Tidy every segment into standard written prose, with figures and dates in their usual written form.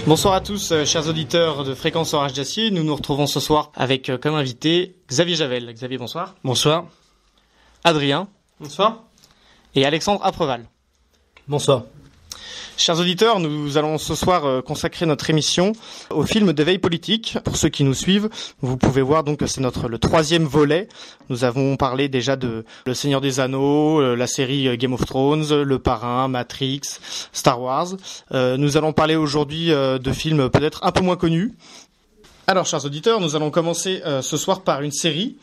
Bonsoir à tous, chers auditeurs de Fréquence Orage d'Acier. Nous nous retrouvons ce soir avec comme invité Xavier Javel. Xavier, bonsoir. Bonsoir. Adrien. Bonsoir. Et Alexandre Apreval. Bonsoir. Chers auditeurs, nous allons ce soir consacrer notre émission au film d'éveil politique. Pour ceux qui nous suivent, vous pouvez voir donc que c'est le troisième volet. Nous avons parlé déjà de Le Seigneur des Anneaux, la série Game of Thrones, Le Parrain, Matrix, Star Wars. Nous allons parler aujourd'hui de films peut-être un peu moins connus. Alors, chers auditeurs, nous allons commencer ce soir par une série.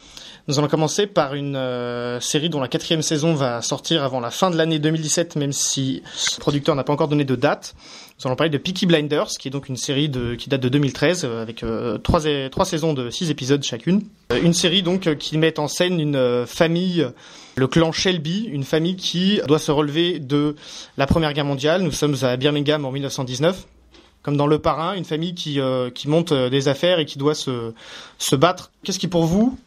Nous allons commencer par une série dont la 4e saison va sortir avant la fin de l'année 2017, même si le producteur n'a pas encore donné de date. Nous allons parler de Peaky Blinders, qui est donc une série qui date de 2013, avec trois saisons de 6 épisodes chacune. Une série donc qui met en scène une famille, le clan Shelby, une famille qui doit se relever de la Première Guerre mondiale. Nous sommes à Birmingham en 1919. Comme dans Le Parrain, une famille qui monte des affaires et qui doit se battre. Qu'est-ce qui, pour vous,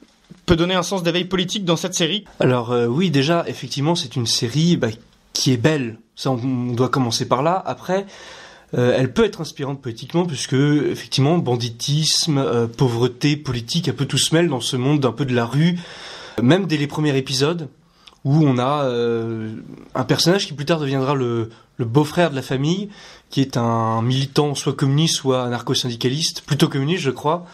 peut donner un sens d'éveil politique dans cette série? Alors oui, déjà, effectivement, c'est une série qui est belle. Ça, on doit commencer par là. Après, elle peut être inspirante politiquement, puisque, effectivement, banditisme, pauvreté, politique, un peu tout se mêle dans ce monde un peu de la rue. Même dès les premiers épisodes, où on a un personnage qui plus tard deviendra le beau-frère de la famille, qui est un militant soit communiste, soit anarcho-syndicaliste, plutôt communiste, je crois.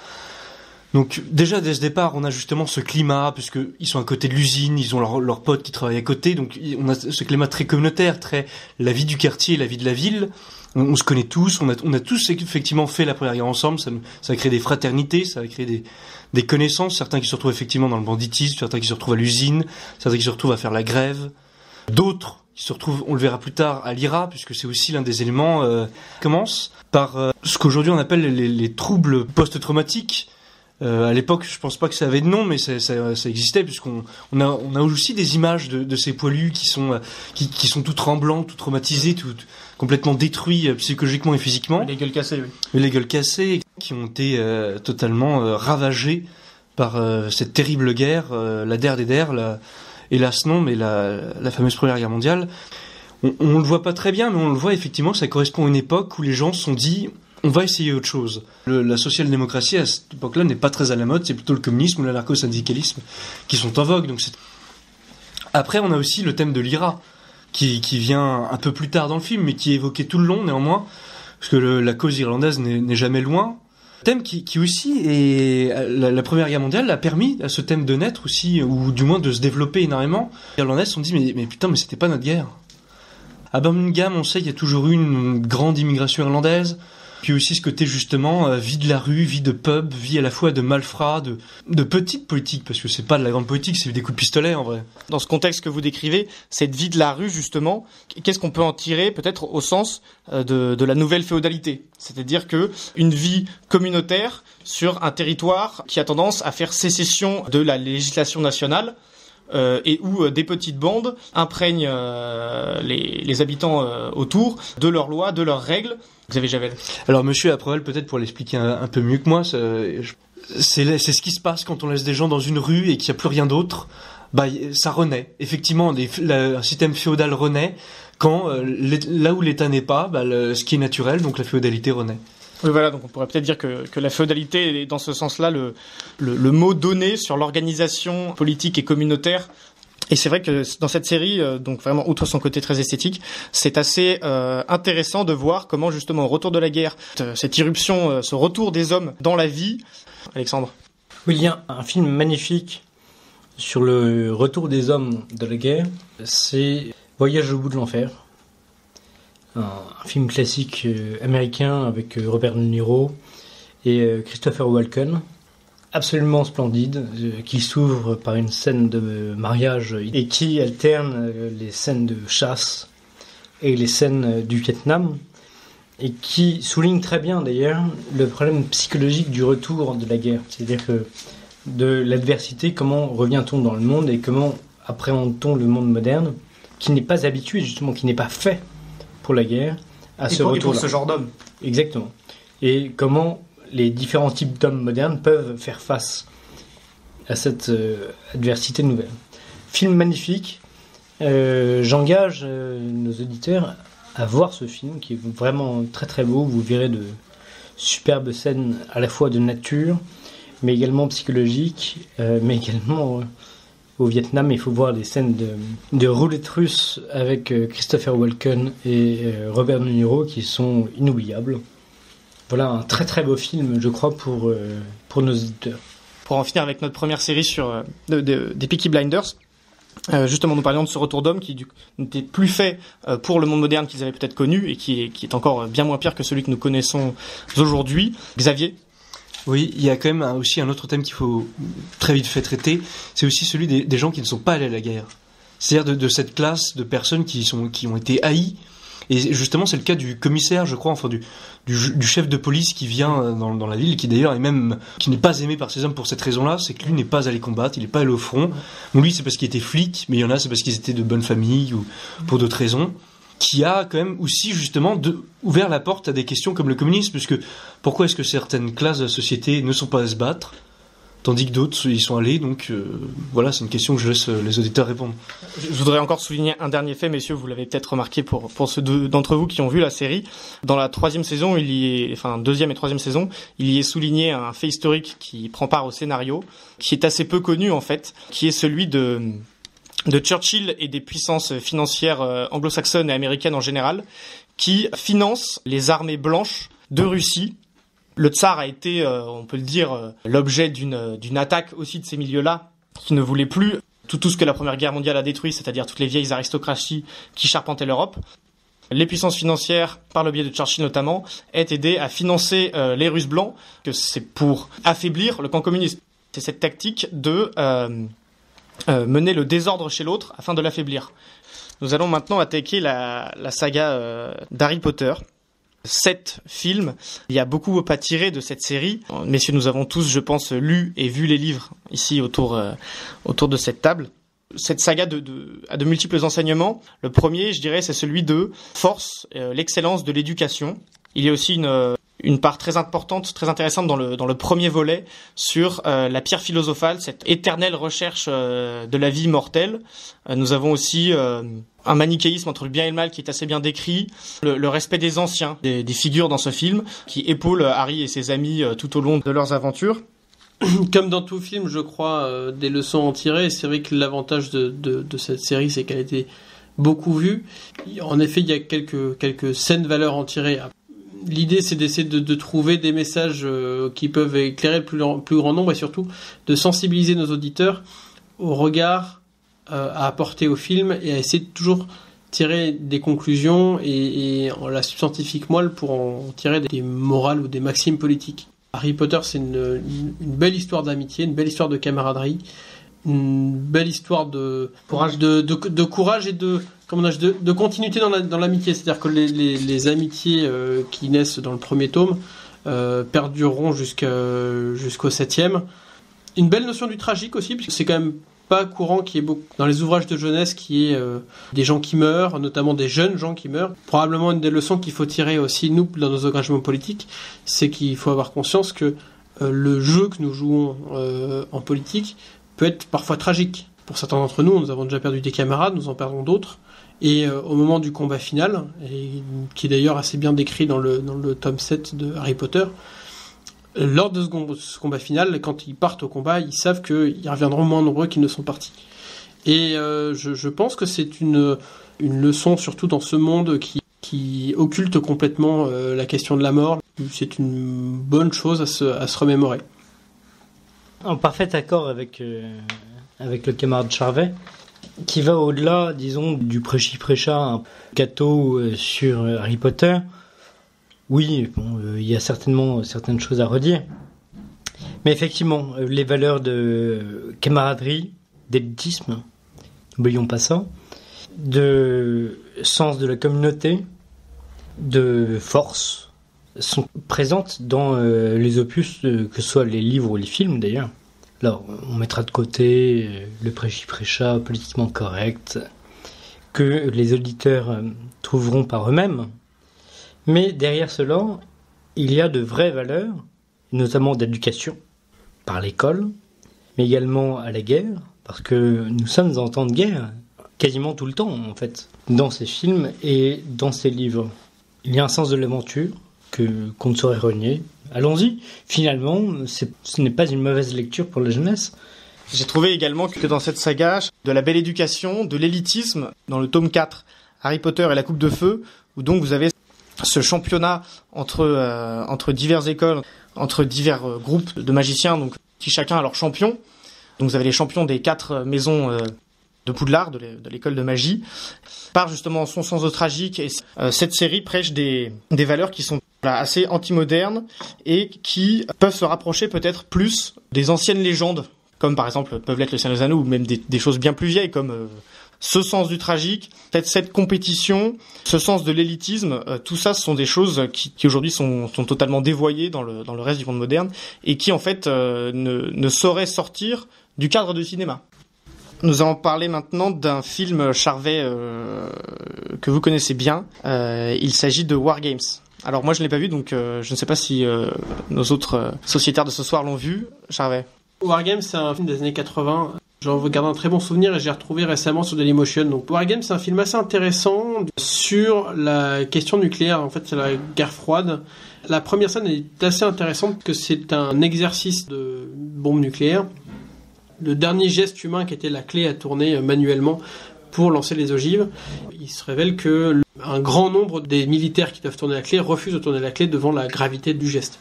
Donc déjà dès ce départ, on a justement ce climat, puisque ils sont à côté de l'usine, ils ont leurs potes qui travaillent à côté, donc on a ce climat très communautaire, très la vie du quartier, la vie de la ville. On se connaît tous, on a tous effectivement fait la Première Guerre ensemble, ça crée des fraternités, ça crée des connaissances, certains qui se retrouvent effectivement dans le banditisme, certains qui se retrouvent à l'usine, certains qui se retrouvent à faire la grève, d'autres qui se retrouvent, on le verra plus tard, à l'IRA, puisque c'est aussi l'un des éléments, commence par ce qu'aujourd'hui on appelle les troubles post-traumatiques. À l'époque, je pense pas que ça avait de nom, mais ça existait, puisqu'on a aussi des images de ces poilus qui sont tout tremblants, tout traumatisés, tout complètement détruits psychologiquement et physiquement. Les gueules cassées, oui. Et les gueules cassées, qui ont été totalement ravagées par cette terrible guerre, la der des der, hélas non, mais la fameuse Première Guerre mondiale. On le voit pas très bien, mais on le voit effectivement, ça correspond à une époque où les gens se sont dit, on va essayer autre chose. La social-démocratie à cette époque-là n'est pas très à la mode, c'est plutôt le communisme ou l'anarcho-syndicalisme qui sont en vogue. Donc après, on a aussi le thème de l'IRA, qui vient un peu plus tard dans le film, mais qui est évoqué tout le long néanmoins, parce que la cause irlandaise n'est jamais loin. Thème qui aussi est la Première Guerre mondiale a permis à ce thème de naître aussi, ou du moins de se développer énormément. Les Irlandais se sont dit mais putain, mais c'était pas notre guerre. À Birmingham, on sait qu'il y a toujours eu une grande immigration irlandaise. Puis aussi ce côté justement vie de la rue, vie de pub, vie à la fois de malfrats, de petite politique, parce que c'est pas de la grande politique, c'est des coups de pistolet en vrai. Dans ce contexte que vous décrivez, cette vie de la rue justement, qu'est-ce qu'on peut en tirer peut-être au sens de la nouvelle féodalité? C'est-à-dire que une vie communautaire sur un territoire qui a tendance à faire sécession de la législation nationale, et où des petites bandes imprègnent les habitants autour de leurs lois, de leurs règles. Xavier Javel. Alors monsieur Apreval, peut-être pour l'expliquer un peu mieux que moi, c'est ce qui se passe quand on laisse des gens dans une rue et qu'il n'y a plus rien d'autre. Ça renaît. Effectivement, un système féodal renaît quand là où l'État n'est pas, ce qui est naturel, donc la féodalité renaît. Oui, voilà, donc on pourrait peut-être dire que la féodalité est dans ce sens-là le mot donné sur l'organisation politique et communautaire. Et c'est vrai que dans cette série, donc vraiment outre son côté très esthétique, c'est assez intéressant de voir comment justement au retour de la guerre, cette irruption, ce retour des hommes dans la vie. Alexandre. Oui, il y a un film magnifique sur le retour des hommes de la guerre, c'est Voyage au bout de l'enfer. Un film classique américain avec Robert De Niro et Christopher Walken. Absolument splendide, qui s'ouvre par une scène de mariage et qui alterne les scènes de chasse et les scènes du Vietnam, et qui souligne très bien d'ailleurs le problème psychologique du retour de la guerre, c'est-à-dire que de l'adversité, comment revient-on dans le monde et comment appréhende-t-on le monde moderne qui n'est pas habitué justement, qui n'est pas fait pour la guerre, à ce retour-là. Et pour ce genre d'homme. Exactement. Et comment les différents types d'hommes modernes peuvent faire face à cette adversité nouvelle. Film magnifique. J'engage nos auditeurs à voir ce film qui est vraiment très très beau. Vous verrez superbes scènes à la fois de nature, mais également psychologiques, mais également au Vietnam. Il faut voir les scènes de roulette russe avec Christopher Walken et Robert De Niro qui sont inoubliables. Voilà un très très beau film, je crois, pour nos auditeurs. Pour en finir avec notre première série sur des Peaky Blinders, justement nous parlions de ce retour d'homme qui n'était plus fait pour le monde moderne qu'ils avaient peut-être connu et qui est encore bien moins pire que celui que nous connaissons aujourd'hui. Xavier? Oui, il y a quand même aussi un autre thème qu'il faut très vite fait traiter, c'est aussi celui des gens qui ne sont pas allés à la guerre. C'est-à-dire de cette classe de personnes qui ont été haïes. Et justement, c'est le cas du commissaire, je crois, enfin du chef de police qui vient dans la ville, qui d'ailleurs qui n'est pas aimé par ces hommes pour cette raison-là, c'est que lui n'est pas allé combattre, il n'est pas allé au front. Bon, lui, c'est parce qu'il était flic, mais il y en a, c'est parce qu'ils étaient de bonne famille ou pour d'autres raisons, qui a quand même aussi justement ouvert la porte à des questions comme le communisme, puisque pourquoi est-ce que certaines classes de la société ne sont pas à se battre, tandis que d'autres y sont allés, donc voilà, c'est une question que je laisse les auditeurs répondre. Je voudrais encore souligner un dernier fait, messieurs, vous l'avez peut-être remarqué pour ceux d'entre vous qui ont vu la série. Dans la deuxième et troisième saison, il y est souligné un fait historique qui prend part au scénario, qui est assez peu connu en fait, qui est celui de Churchill et des puissances financières anglo-saxonnes et américaines en général, qui financent les armées blanches de Russie. Le tsar a été, on peut le dire, l'objet d'une attaque aussi de ces milieux-là, qui ne voulaient plus tout ce que la Première Guerre mondiale a détruit, c'est-à-dire toutes les vieilles aristocraties qui charpentaient l'Europe. Les puissances financières, par le biais de Churchill notamment, aient aidé à financer les Russes blancs, que c'est pour affaiblir le camp communiste. C'est cette tactique de mener le désordre chez l'autre afin de l'affaiblir. Nous allons maintenant attaquer la saga d'Harry Potter. 7 films. Il y a beaucoup à tirer de cette série. Messieurs, nous avons tous, je pense, lu et vu les livres ici autour de cette table. Cette saga a de multiples enseignements. Le premier, je dirais, c'est celui de force, l'excellence de l'éducation. Il y a aussi une part très importante, très intéressante dans le premier volet sur la pierre philosophale, cette éternelle recherche de la vie mortelle. Nous avons aussi un manichéisme entre le bien et le mal qui est assez bien décrit, le respect des anciens, des figures dans ce film, qui épaulent Harry et ses amis tout au long de leurs aventures. Comme dans tout film, je crois, des leçons en tirer. C'est vrai que l'avantage de cette série, c'est qu'elle a été beaucoup vue. En effet, il y a quelques saines valeurs en tirer. L'idée, c'est d'essayer de trouver des messages qui peuvent éclairer le plus grand nombre et surtout de sensibiliser nos auditeurs au regard à apporter au film et à essayer de toujours tirer des conclusions et en la substantifique moelle pour en tirer des morales ou des maximes politiques. Harry Potter, c'est une belle histoire d'amitié, une belle histoire de camaraderie, une belle histoire de courage, de courage et de continuité dans l'amitié. C'est-à-dire que les amitiés qui naissent dans le premier tome perdureront jusqu'au 7e. Une belle notion du tragique aussi, puisque c'est quand même pas courant qu'il y ait beaucoup dans les ouvrages de jeunesse qu'il y ait des gens qui meurent, notamment des jeunes gens qui meurent. Probablement une des leçons qu'il faut tirer aussi, nous, dans nos engagements politiques, c'est qu'il faut avoir conscience que le jeu que nous jouons en politique peut être parfois tragique. Pour certains d'entre nous, nous avons déjà perdu des camarades, nous en perdons d'autres. Et au moment du combat final, qui est d'ailleurs assez bien décrit dans le tome 7 de Harry Potter, lors de ce combat final, quand ils partent au combat, ils savent qu'ils reviendront moins nombreux qu'ils ne sont partis. Et je pense que c'est une leçon, surtout dans ce monde qui occulte complètement la question de la mort. C'est une bonne chose à se remémorer. En parfait accord avec le camarade Charvet, qui va au-delà, disons, du prêchi-prêcha, un gâteau sur Harry Potter. Oui, bon, il y a certainement certaines choses à redire. Mais effectivement, les valeurs de camaraderie, d'élitisme, n'oublions pas ça, de sens de la communauté, de force, sont présentes dans les opus, que ce soit les livres ou les films d'ailleurs. Alors, on mettra de côté le prêchi-prêcha politiquement correct, que les auditeurs trouveront par eux-mêmes. Mais derrière cela, il y a de vraies valeurs, notamment d'éducation, par l'école, mais également à la guerre, parce que nous sommes en temps de guerre, quasiment tout le temps en fait, dans ces films et dans ces livres. Il y a un sens de l'aventure qu'on ne saurait renier, allons-y. Finalement, ce n'est pas une mauvaise lecture pour la jeunesse. J'ai trouvé également que dans cette saga, de la belle éducation, de l'élitisme, dans le tome 4, Harry Potter et la Coupe de Feu, où donc vous avez ce championnat entre diverses écoles, entre divers groupes de magiciens, donc qui chacun a leur champion. Donc vous avez les champions des 4 maisons de Poudlard, de l'école de magie, par justement son sens de tragique. Et cette série prêche des valeurs qui sont assez anti-modernes et qui peuvent se rapprocher peut-être plus des anciennes légendes, comme par exemple peuvent l'être le Seigneur des Anneaux, ou même des choses bien plus vieilles, comme ce sens du tragique, peut-être cette compétition, ce sens de l'élitisme. Tout ça, ce sont des choses qui aujourd'hui sont totalement dévoyées dans le reste du monde moderne, et qui en fait ne sauraient sortir du cadre du cinéma. Nous allons parler maintenant d'un film, Charvet, que vous connaissez bien. Il s'agit de War Games. Alors moi je ne l'ai pas vu, donc je ne sais pas si nos autres sociétaires de ce soir l'ont vu. Charvet. War Games, c'est un film des années 80. J'en garde un très bon souvenir et j'ai retrouvé récemment sur Dailymotion. Donc War Games, c'est un film assez intéressant sur la question nucléaire. En fait, c'est la guerre froide. La première scène est assez intéressante parce que c'est un exercice de bombe nucléaire. Le dernier geste humain qui était la clé à tourner manuellement pour lancer les ogives. Il se révèle que un grand nombre des militaires qui doivent tourner la clé refusent de tourner la clé devant la gravité du geste.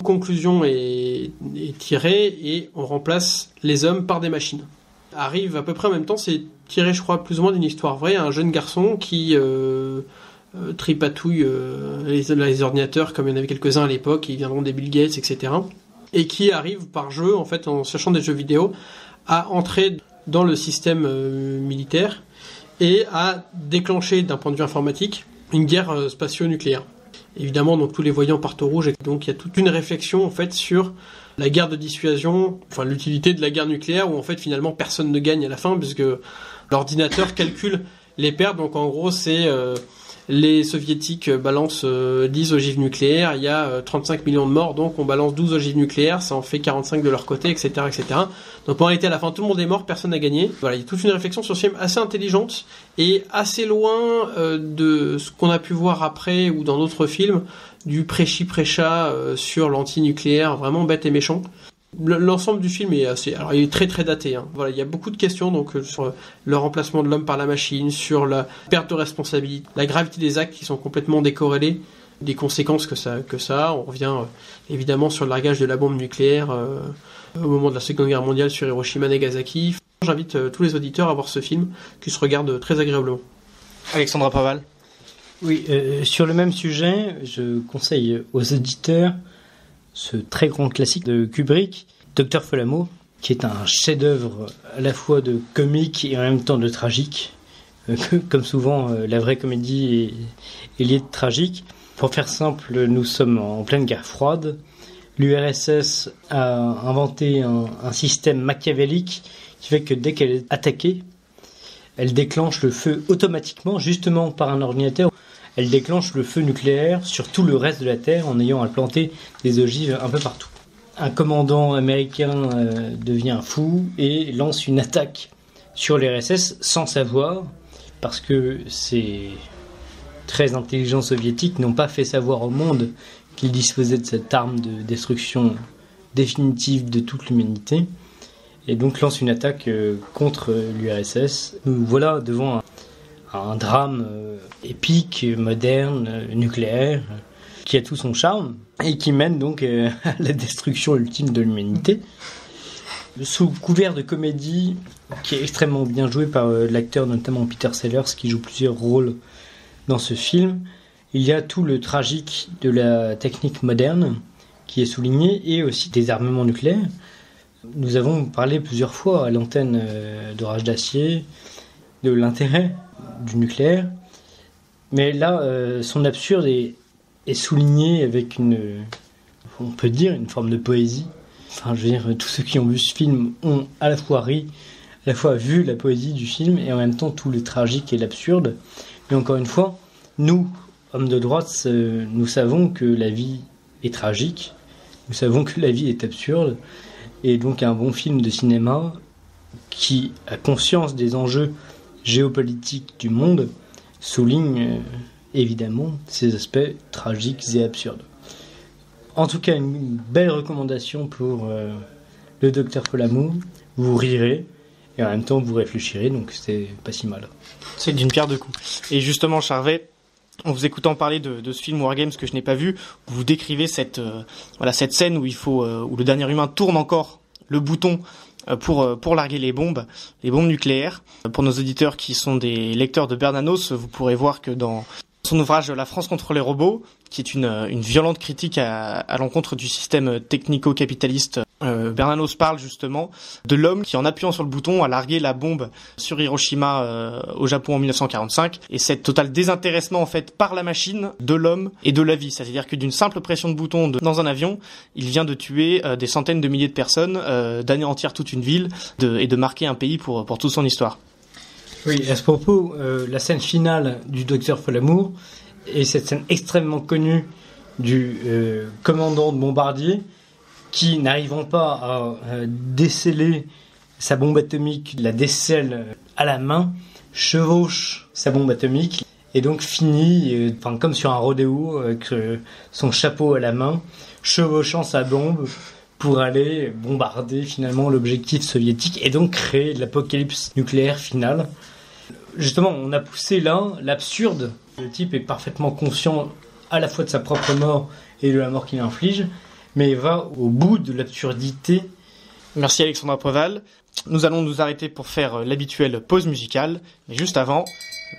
Conclusion est tirée et on remplace les hommes par des machines. Arrive à peu près en même temps, c'est tiré je crois plus ou moins d'une histoire vraie, un jeune garçon qui tripatouille les ordinateurs comme il y en avait quelques-uns à l'époque, ils viendront des Bill Gates, etc. Et qui arrive par jeu, en fait en cherchant des jeux vidéo, à entrer dans le système militaire et à déclencher d'un point de vue informatique une guerre spatio-nucléaire. Évidemment, donc tous les voyants partent au rouge et donc il y a toute une réflexion en fait sur la guerre de dissuasion, enfin l'utilité de la guerre nucléaire où en fait finalement personne ne gagne à la fin puisque l'ordinateur calcule les pertes. Donc en gros c'est les soviétiques balancent 10 ogives nucléaires, il y a 35 millions de morts, donc on balance 12 ogives nucléaires, ça en fait 45 de leur côté, etc., etc. Donc en réalité, à la fin, tout le monde est mort, personne n'a gagné. Voilà, il y a toute une réflexion sur ce film assez intelligente et assez loin de ce qu'on a pu voir après ou dans d'autres films, du prêchi-prêcha sur l'anti-nucléaire, vraiment bête et méchant. L'ensemble du film est assez... Alors, il est très très daté. Hein. Voilà, il y a beaucoup de questions donc sur le remplacement de l'homme par la machine, sur la perte de responsabilité, la gravité des actes qui sont complètement décorrélés, des conséquences que ça a. On revient évidemment sur le largage de la bombe nucléaire au moment de la Seconde Guerre mondiale sur Hiroshima et Nagasaki. J'invite tous les auditeurs à voir ce film qui se regarde très agréablement. Alexandra Paval. Oui, sur le même sujet, je conseille aux auditeurs ce très grand classique de Kubrick, Dr. Folamour, qui est un chef-d'œuvre à la fois de comique et en même temps de tragique. Comme souvent, la vraie comédie est liée de tragique. Pour faire simple, nous sommes en pleine guerre froide. L'URSS a inventé un système machiavélique qui fait que dès qu'elle est attaquée, elle déclenche le feu automatiquement, justement par un ordinateur. Elle déclenche le feu nucléaire sur tout le reste de la Terre en ayant à planter des ogives un peu partout. Un commandant américain devient fou et lance une attaque sur l'URSS sans savoir, parce que ces très intelligents soviétiques n'ont pas fait savoir au monde qu'ils disposaient de cette arme de destruction définitive de toute l'humanité, et donc lance une attaque contre l'URSS. Nous voilà devant un drame épique, moderne, nucléaire, qui a tout son charme et qui mène donc à la destruction ultime de l'humanité. Sous couvert de comédie, qui est extrêmement bien joué par l'acteur notamment Peter Sellers, qui joue plusieurs rôles dans ce film, il y a tout le tragique de la technique moderne qui est souligné et aussi des armements nucléaires. Nous avons parlé plusieurs fois à l'antenne d'Orage d'Acier de l'intérêt du nucléaire, mais là son absurde est souligné avec on peut dire une forme de poésie. Enfin, je veux dire, tous ceux qui ont vu ce film ont à la fois ri, à la fois vu la poésie du film et en même temps tout le tragique et l'absurde. Mais encore une fois, nous, hommes de droite, nous savons que la vie est tragique, nous savons que la vie est absurde, et donc un bon film de cinéma qui a conscience des enjeux géopolitiques du monde souligne évidemment ces aspects tragiques et absurdes. En tout cas, une belle recommandation pour le Docteur Folamour. Vous rirez et en même temps vous réfléchirez, donc c'est pas si mal. C'est d'une pierre deux coups. Et justement, Charvet, en vous écoutant parler de ce film War Games que je n'ai pas vu, vous décrivez cette scène où où le dernier humain tourne encore le bouton pour larguer les bombes nucléaires. Pour nos auditeurs qui sont des lecteurs de Bernanos, vous pourrez voir que dans son ouvrage La France contre les robots, qui est une violente critique à l'encontre du système technico-capitaliste, Bernanos parle justement de l'homme qui, en appuyant sur le bouton, a largué la bombe sur Hiroshima au Japon en 1945, et cette total désintéressement en fait par la machine de l'homme et de la vie, c'est-à-dire que d'une simple pression de bouton dans un avion, il vient de tuer des centaines de milliers de personnes, d'anéantir toute une ville et de marquer un pays pour toute son histoire. Oui, à ce propos, la scène finale du Docteur Folamour est cette scène extrêmement connue du commandant de bombardier qui, n'arrivant pas à déceler sa bombe atomique, la décèle à la main, chevauche sa bombe atomique et donc finit, comme sur un rodéo, avec son chapeau à la main, chevauchant sa bombe pour aller bombarder finalement l'objectif soviétique et donc créer l'apocalypse nucléaire finale. Justement, on a poussé là l'absurde. Le type est parfaitement conscient à la fois de sa propre mort et de la mort qu'il inflige, mais va au bout de l'absurdité. Merci Alexandra Preval. Nous allons nous arrêter pour faire l'habituelle pause musicale, mais juste avant,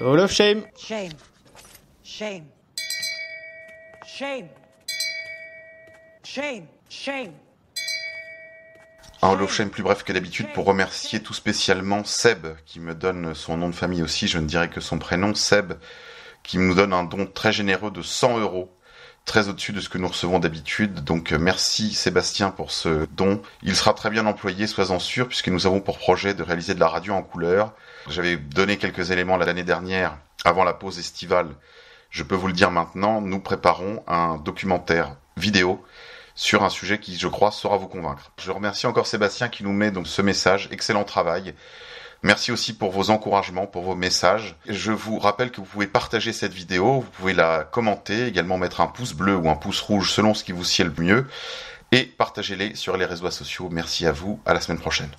Hall of Shame. Shame. Shame. Shame. Shame. Shame. Un Hall of Shame plus bref que d'habitude pour remercier tout spécialement Seb, qui me donne son nom de famille aussi, je ne dirais que son prénom, Seb, qui nous donne un don très généreux de 100 €, très au-dessus de ce que nous recevons d'habitude. Donc merci Sébastien pour ce don. Il sera très bien employé, sois-en sûr, puisque nous avons pour projet de réaliser de la radio en couleur. J'avais donné quelques éléments l'année dernière, avant la pause estivale. Je peux vous le dire maintenant, nous préparons un documentaire vidéo sur un sujet qui, je crois, saura vous convaincre. Je remercie encore Sébastien qui nous met donc ce message. Excellent travail. Merci aussi pour vos encouragements, pour vos messages. Je vous rappelle que vous pouvez partager cette vidéo, vous pouvez la commenter, également mettre un pouce bleu ou un pouce rouge selon ce qui vous sied le mieux, et partagez-les sur les réseaux sociaux. Merci à vous, à la semaine prochaine.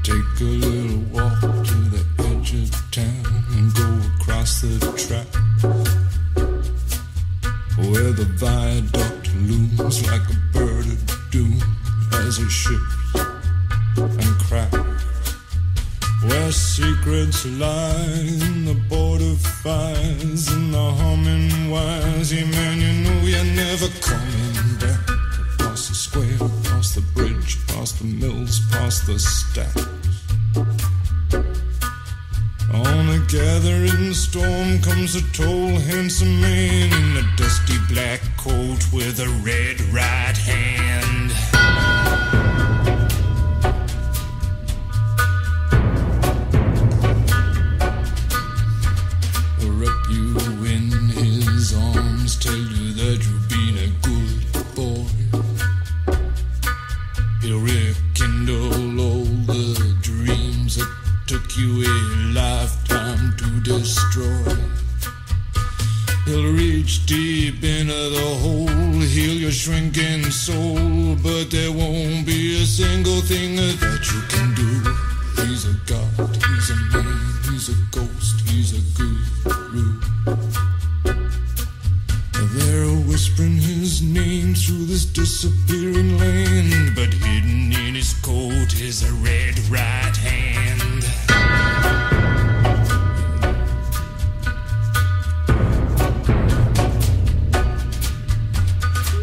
Take a little walk to the edge of town and go across the track where the viaduct looms like a bird of doom as it ships and cracks, where secrets lie in the border fires and the humming wires. Yeah, man, you know you're never coming back. Across the square, across the bridge, past the mills, past the stacks. On a gathering storm comes a tall, handsome man in a dusty black coat with a red right hand. Wrap you in his arms, tell you that you've been a good boy. He'll rekindle all the dreams that took you a lifetime to destroy. He'll reach deep into the hole, heal your shrinking soul, but there won't be a single thing that you can do. He's a god, he's a man, he's a ghost, he's a guru. They're whispering his name through this disappearing land, but hidden in his coat is a red right hand.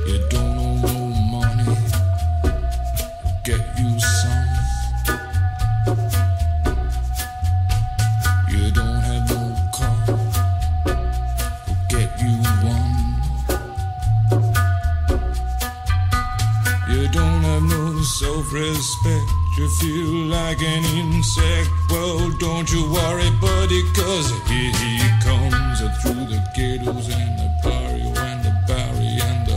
You don't owe no money, get you some. You don't have no car, get you one. You don't have no self-respect, you feel like an insect. Well, don't you worry, buddy, cause here he comes through the ghettos and the barrio and the barry and the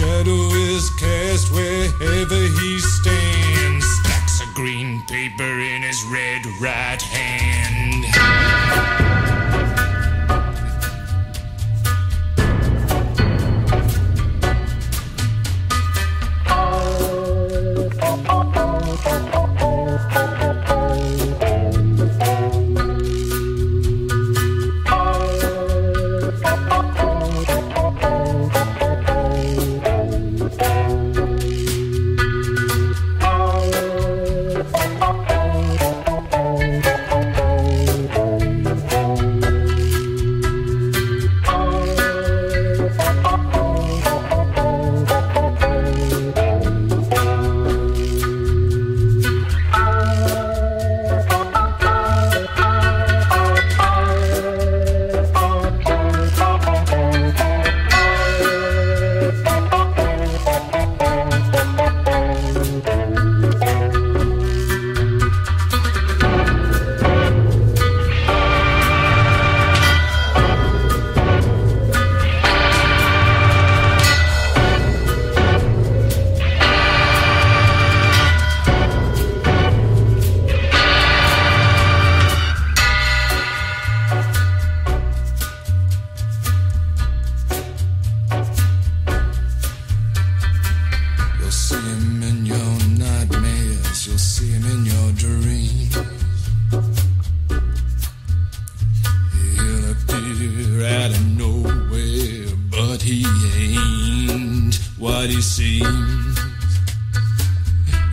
shadow is cast wherever he stands. Stacks of green paper in his red right hand.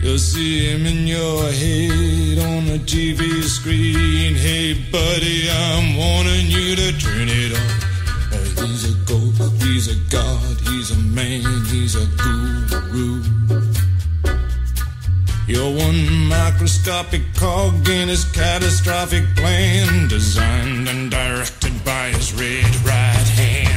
You'll see him in your head on the TV screen. Hey buddy, I'm warning you to turn it off. He's a ghost, he's a god, he's a man, he's a guru. You're one microscopic cog in his catastrophic plan, designed and directed by his red right hand.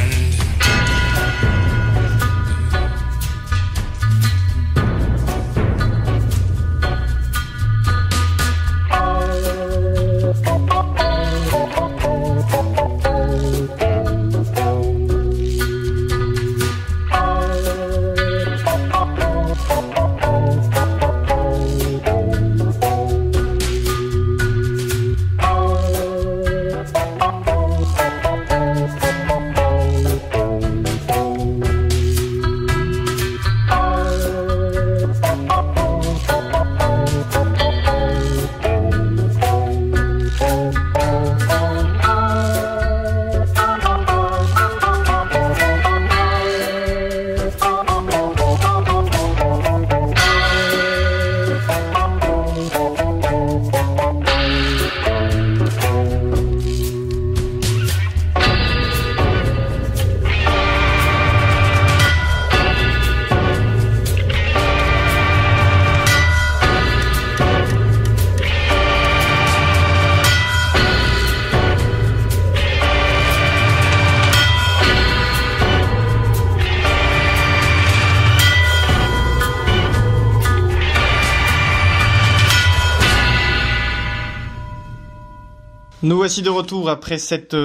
Nous voici de retour après cette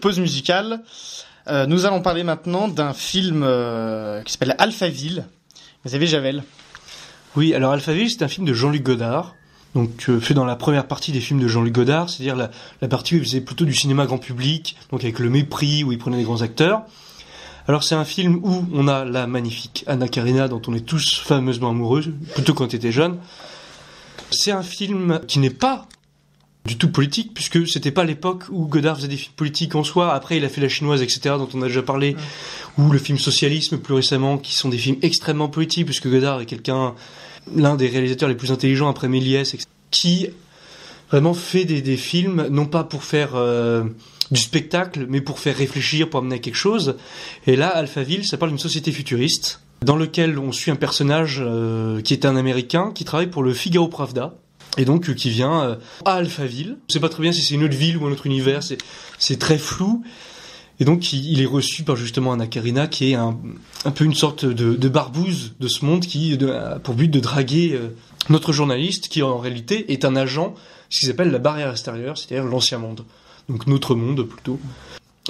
pause musicale. Nous allons parler maintenant d'un film qui s'appelle Alphaville. Vous avez Javel? Oui, alors Alphaville, c'est un film de Jean-Luc Godard, donc fait dans la première partie des films de Jean-Luc Godard, c'est-à-dire la partie où il faisait plutôt du cinéma grand public, donc avec Le Mépris, où il prenait des grands acteurs. Alors c'est un film où on a la magnifique Anna Karina, dont on est tous fameusement amoureux, plutôt quand on était jeune. C'est un film qui n'est pas du tout politique, puisque c'était pas l'époque où Godard faisait des films politiques en soi. Après, il a fait La Chinoise, etc., dont on a déjà parlé, ou le film Socialisme, plus récemment, qui sont des films extrêmement politiques, puisque Godard est l'un des réalisateurs les plus intelligents après Méliès, etc., qui vraiment fait des films, non pas pour faire du spectacle, mais pour faire réfléchir, pour amener à quelque chose. Et là, Alphaville, ça parle d'une société futuriste, dans lequel on suit un personnage qui est un Américain, qui travaille pour le Figaro Pravda, et donc qui vient à Alphaville. On sait pas très bien si c'est une autre ville ou un autre univers, c'est très flou. Et donc il est reçu par justement Anna Karina, qui est un peu une sorte de barbouze de ce monde, qui a pour but de draguer notre journaliste, qui en réalité est un agent, ce qu'ils appellent la barrière extérieure, c'est-à-dire l'ancien monde. Donc notre monde plutôt.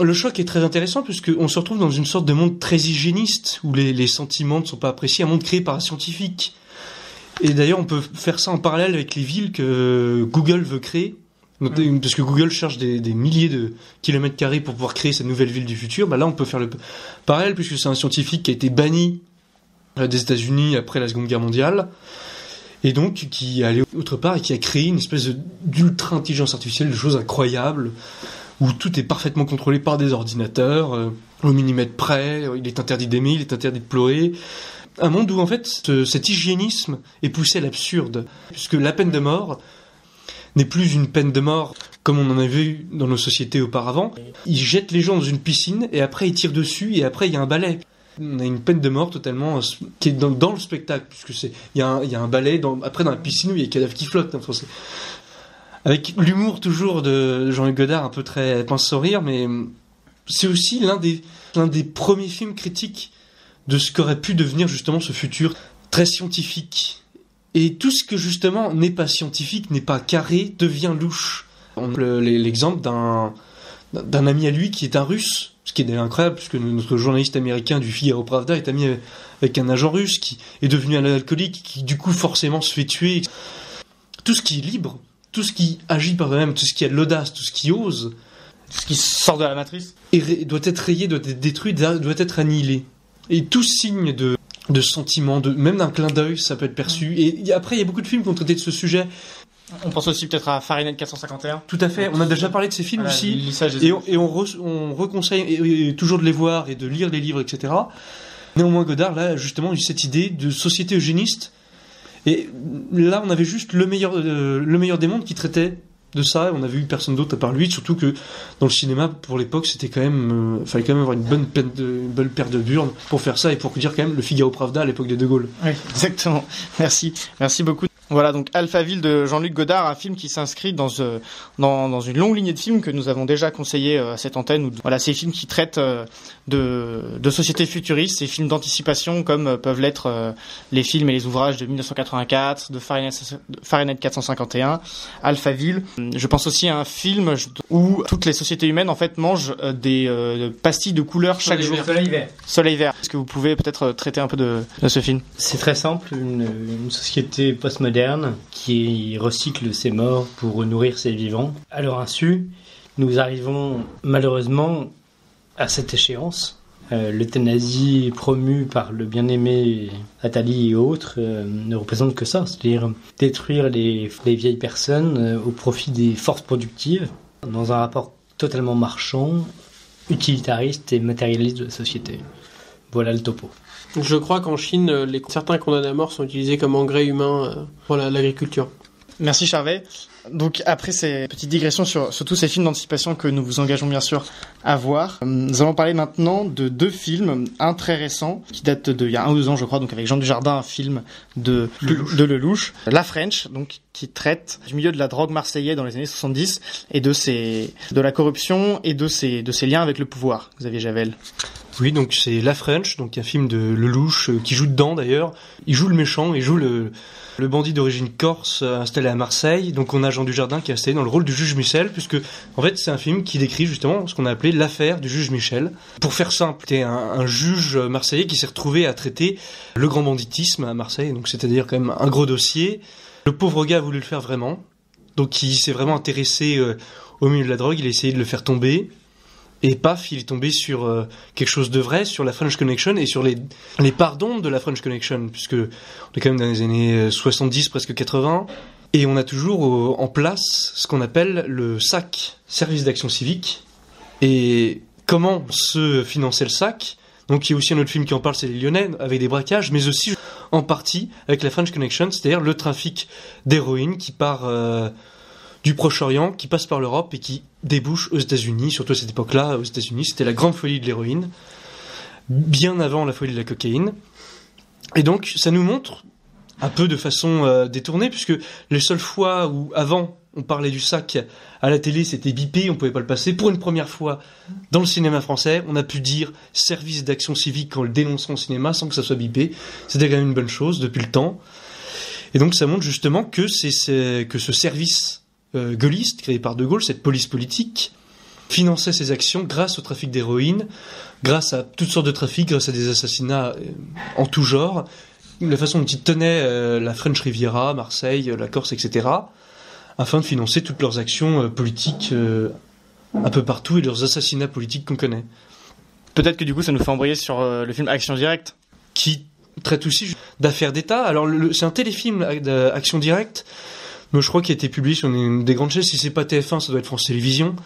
Le choc est très intéressant puisqu'on se retrouve dans une sorte de monde très hygiéniste où les sentiments ne sont pas appréciés, un monde créé par un scientifique. Et d'ailleurs, on peut faire ça en parallèle avec les villes que Google veut créer. Parce que Google cherche des milliers de kilomètres carrés pour pouvoir créer cette nouvelle ville du futur. Bah là, on peut faire le parallèle puisque c'est un scientifique qui a été banni des États-Unis après la Seconde Guerre mondiale. Et donc, qui est allé autre part et qui a créé une espèce d'ultra-intelligence artificielle, de choses incroyables, où tout est parfaitement contrôlé par des ordinateurs, au millimètre près, il est interdit d'aimer, il est interdit de pleurer. Un monde où, en fait, cet hygiénisme est poussé à l'absurde, puisque la peine de mort n'est plus une peine de mort comme on en avait vu dans nos sociétés auparavant. Ils jettent les gens dans une piscine, et après ils tirent dessus, et après il y a un balai. On a une peine de mort totalement qui est dans le spectacle, puisque il y a un balai après dans la piscine où il y a des cadavres qui flottent. Enfin, avec l'humour toujours de Jean-Luc Godard, un peu très pince-sourire, mais c'est aussi l'un des premiers films critiques de ce qu'aurait pu devenir justement ce futur très scientifique. Et tout ce que justement n'est pas scientifique, n'est pas carré, devient louche. On a l'exemple d'un ami à lui qui est un Russe, ce qui est incroyable, puisque notre journaliste américain du Figaro Pravda est ami avec un agent russe qui est devenu un alcoolique, qui du coup forcément se fait tuer. Tout ce qui est libre, tout ce qui agit par eux-mêmes, tout ce qui a de l'audace, tout ce qui ose, tout ce qui sort de la matrice, doit être rayé, doit être détruit, doit être annihilé. Et tout signe de sentiment, même d'un clin d'œil, ça peut être perçu. Et après, il y a beaucoup de films qui ont traité de ce sujet. On pense aussi peut-être à Fahrenheit 451. Tout à fait, on a déjà parlé de ces films aussi. Et on reconseille toujours de les voir et de lire les livres, etc. Néanmoins, Godard, là, justement, a eu cette idée de société eugéniste. Et là, on avait juste le meilleur des mondes qui traitait de ça. On avait eu personne d'autre à part lui, surtout que dans le cinéma, pour l'époque, c'était quand même, fallait quand même avoir une bonne paire de burnes pour faire ça et pour dire quand même le Figaro Pravda à l'époque de De Gaulle. Oui, exactement. Merci beaucoup. Voilà, donc Alphaville de Jean-Luc Godard, un film qui s'inscrit dans une longue lignée de films que nous avons déjà conseillé à cette antenne. Voilà, ces films qui traitent de sociétés futuristes, ces films d'anticipation comme peuvent l'être les films et les ouvrages de 1984, de Fahrenheit 451, Alphaville. Je pense aussi à un film où toutes les sociétés humaines en fait mangent des pastilles de couleur chaque jour. Soleil vert. Est-ce que vous pouvez peut-être traiter un peu de ce film? C'est très simple, une société postmoderne qui recycle ses morts pour nourrir ses vivants. À leur insu, nous arrivons malheureusement à cette échéance. L'euthanasie promue par le bien-aimé Attali et autres ne représente que ça, c'est-à-dire détruire les vieilles personnes au profit des forces productives dans un rapport totalement marchand, utilitariste et matérialiste de la société. Voilà le topo. Je crois qu'en Chine, certains condamnés à mort sont utilisés comme engrais humain pour l'agriculture. Merci Charvet. Donc après ces petites digressions sur tous ces films d'anticipation que nous vous engageons bien sûr à voir, nous allons parler maintenant de deux films, un très récent qui date il y a 1 ou 2 ans je crois, donc avec Jean Dujardin, un film de Lelouch, La French, donc qui traite du milieu de la drogue marseillais dans les années 70 et de la corruption et de ses liens avec le pouvoir. Xavier Javel. Oui, donc c'est La French, donc un film de Lelouch qui joue dedans d'ailleurs. Il joue le méchant, il joue le bandit d'origine corse installé à Marseille. Donc on a Jean Dujardin qui est installé dans le rôle du juge Michel, puisque en fait c'est un film qui décrit justement ce qu'on a appelé l'affaire du juge Michel. Pour faire simple, c'était un juge marseillais qui s'est retrouvé à traiter le grand banditisme à Marseille, donc c'est-à-dire quand même un gros dossier. Le pauvre gars a voulu le faire vraiment, donc il s'est vraiment intéressé au milieu de la drogue, il a essayé de le faire tomber. Et paf, il est tombé sur quelque chose de vrai, sur la French Connection et sur les pardons de la French Connection, puisque on est quand même dans les années 70, presque 80, et on a toujours en place ce qu'on appelle le SAC, Service d'Action Civique. Et comment se finançait le SAC? Donc il y a aussi un autre film qui en parle, c'est Les Lyonnais, avec des braquages, mais aussi en partie avec la French Connection, c'est-à-dire le trafic d'héroïne qui part du Proche-Orient, qui passe par l'Europe et qui débouche aux États-Unis. Surtout à cette époque-là, aux États-Unis, c'était la grande folie de l'héroïne, bien avant la folie de la cocaïne. Et donc, ça nous montre, un peu de façon détournée, puisque les seules fois où, avant, on parlait du SAC à la télé, c'était bipé, on pouvait pas le passer. Pour une première fois, dans le cinéma français, on a pu dire service d'action civique en le dénonçant au cinéma sans que ça soit bipé. C'était quand même une bonne chose depuis le temps. Et donc, ça montre justement que que ce service gaulliste, créé par De Gaulle, cette police politique, finançait ses actions grâce au trafic d'héroïne, grâce à toutes sortes de trafics, grâce à des assassinats en tout genre, la façon dont ils tenaient la French Riviera, Marseille, la Corse, etc., afin de financer toutes leurs actions politiques un peu partout et leurs assassinats politiques qu'on connaît. Peut-être que du coup ça nous fait embrayer sur le film Action Directe, qui traite aussi d'affaires d'État. Alors c'est un téléfilm d'Action Directe, mais je crois qu'il a été publié sur une des grandes chaînes. Si c'est pas TF1, ça doit être France Télévisions.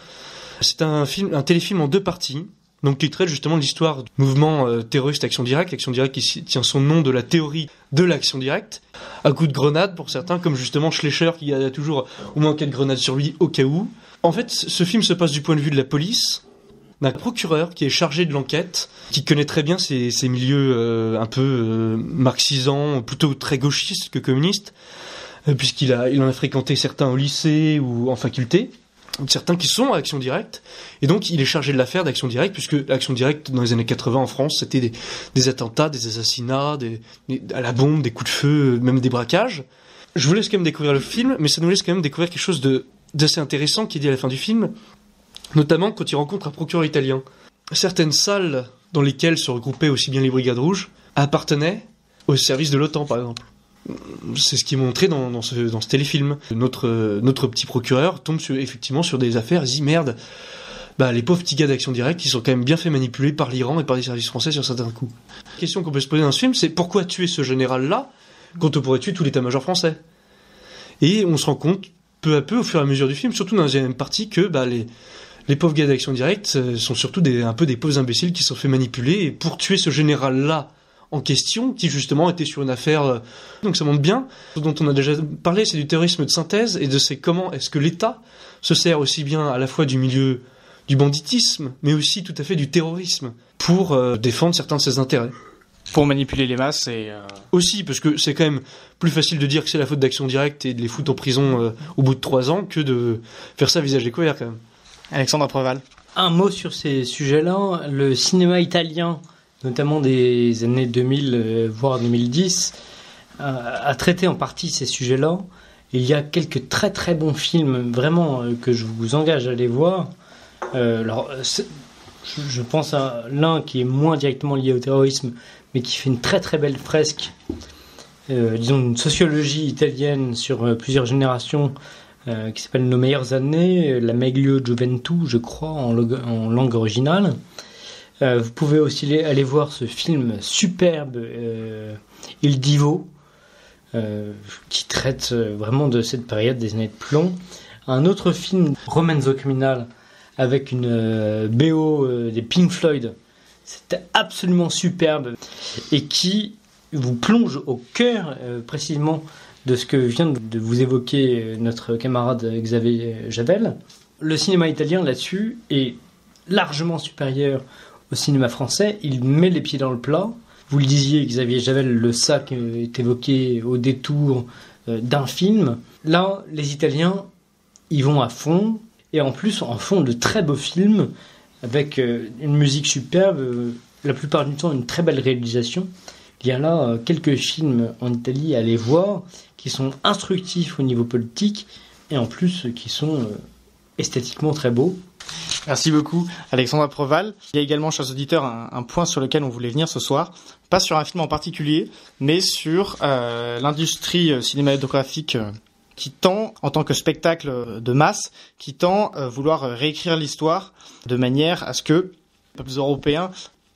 C'est un téléfilm en 2 parties, donc qui traite justement de l'histoire du mouvement terroriste Action Directe. Action Directe qui tient son nom de la théorie de l'action directe, à coup de grenade pour certains, comme justement Schleicher qui a toujours au moins 4 grenades sur lui au cas où. En fait, ce film se passe du point de vue de la police, d'un procureur qui est chargé de l'enquête, qui connaît très bien ces milieux un peu marxisants, plutôt très gauchistes que communistes, puisqu'il en a fréquenté certains au lycée ou en faculté, certains qui sont à Action Directe, et donc il est chargé de l'affaire d'Action Directe, puisque Action Directe dans les années 80 en France, c'était des attentats, des assassinats, à la bombe, des coups de feu, même des braquages. Je vous laisse quand même découvrir le film, mais ça nous laisse quand même découvrir quelque chose d'assez intéressant qui est dit à la fin du film, notamment quand il rencontre un procureur italien. Certaines salles dans lesquelles se regroupaient aussi bien les Brigades Rouges appartenaient au service de l'OTAN, par exemple. C'est ce qui est montré dans ce téléfilm. Notre petit procureur tombe effectivement sur des affaires, il dit merde, les pauvres petits gars d'Action Directe, ils sont quand même bien fait manipuler par l'Iran et par les services français sur certains coups. La question qu'on peut se poser dans ce film, c'est pourquoi tuer ce général-là quand on pourrait tuer tout l'état-major français ? Et on se rend compte peu à peu au fur et à mesure du film, surtout dans la deuxième partie, que les pauvres gars d'Action Directe sont surtout un peu des pauvres imbéciles qui se sont fait manipuler, et pour tuer ce général-là en question, qui justement était sur une affaire... Donc ça montre bien, ce dont on a déjà parlé, c'est du terrorisme de synthèse, et de comment est-ce que l'État se sert aussi bien à la fois du milieu du banditisme, mais aussi tout à fait du terrorisme, pour défendre certains de ses intérêts. pour manipuler les masses et... Aussi, parce que c'est quand même plus facile de dire que c'est la faute d'Action Directe et de les foutre en prison au bout de 3 ans que de faire ça à visage découvert quand même. Alexandre Preval. Un mot sur ces sujets-là. Le cinéma italien, notamment des années 2000, voire 2010, a traité en partie ces sujets-là. Il y a quelques très très bons films, vraiment, que je vous engage à aller voir. Je pense à l'un qui est moins directement lié au terrorisme, mais qui fait une très très belle fresque, disons une sociologie italienne sur plusieurs générations, qui s'appelle Nos meilleures années, La meglio gioventù, je crois, en langue originale. Vous pouvez aussi aller voir ce film superbe, Il Divo, qui traite vraiment de cette période des années de plomb. Un autre film, Romanzo Criminal, avec une BO des Pink Floyd, c'était absolument superbe, et qui vous plonge au cœur précisément de ce que vient de vous évoquer notre camarade Xavier Javel. Le cinéma italien là-dessus est largement supérieur au cinéma français. Il met les pieds dans le plat. Vous le disiez, Xavier Javel, le sac est évoqué au détour d'un film. Là, les Italiens, ils vont à fond, et en plus en font de très beaux films avec une musique superbe, la plupart du temps une très belle réalisation. Il y a là quelques films en Italie à aller voir qui sont instructifs au niveau politique et en plus qui sont esthétiquement très beaux. Merci beaucoup Alexandre Preval. Il y a également, chers auditeurs, un point sur lequel on voulait venir ce soir, pas sur un film en particulier, mais sur l'industrie cinématographique qui tend, en tant que spectacle de masse, qui tend à vouloir réécrire l'histoire de manière à ce que les peuples européens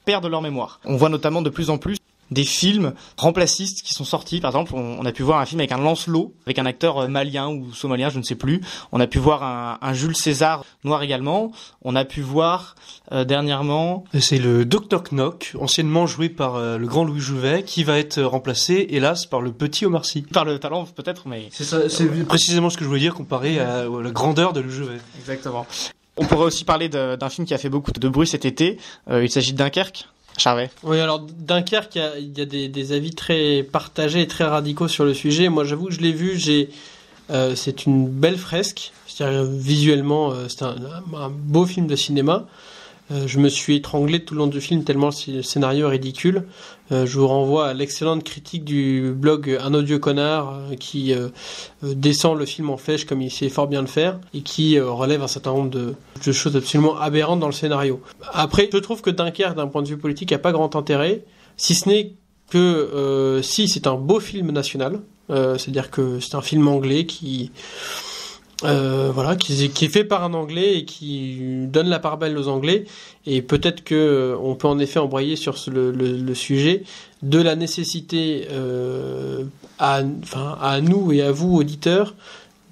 perdent leur mémoire. On voit notamment de plus en plus des films remplacistes qui sont sortis. Par exemple, on a pu voir un film avec un Lancelot, avec un acteur malien ou somalien, je ne sais plus. On a pu voir un Jules César noir également. On a pu voir dernièrement... C'est le Dr Knock, anciennement joué par le grand Louis Jouvet, qui va être remplacé, hélas, par le petit Omar Sy. Par le talent peut-être, mais... C'est ça, c'est précisément ce que je voulais dire comparé à la grandeur de Louis Jouvet. Exactement. On pourrait aussi parler d'un film qui a fait beaucoup de bruit cet été. Il s'agit de Dunkerque. Charvet. Oui, alors Dunkerque, il y a des avis très partagés et très radicaux sur le sujet. Moi, j'avoue que je l'ai vu. C'est une belle fresque. C'est-à-dire, visuellement, c'est un beau film de cinéma. Je me suis étranglé tout le long du film tellement le scénario est ridicule. Je vous renvoie à l'excellente critique du blog Un odieux connard qui descend le film en flèche comme il sait fort bien le faire et qui relève un certain nombre de choses absolument aberrantes dans le scénario. Après, je trouve que Dunkerque, d'un point de vue politique, n'a pas grand intérêt, si ce n'est que si c'est un beau film national, c'est-à-dire que c'est un film anglais qui est fait par un Anglais et qui donne la part belle aux Anglais, et peut-être que on peut en effet embrayer sur le sujet de la nécessité à nous et à vous auditeurs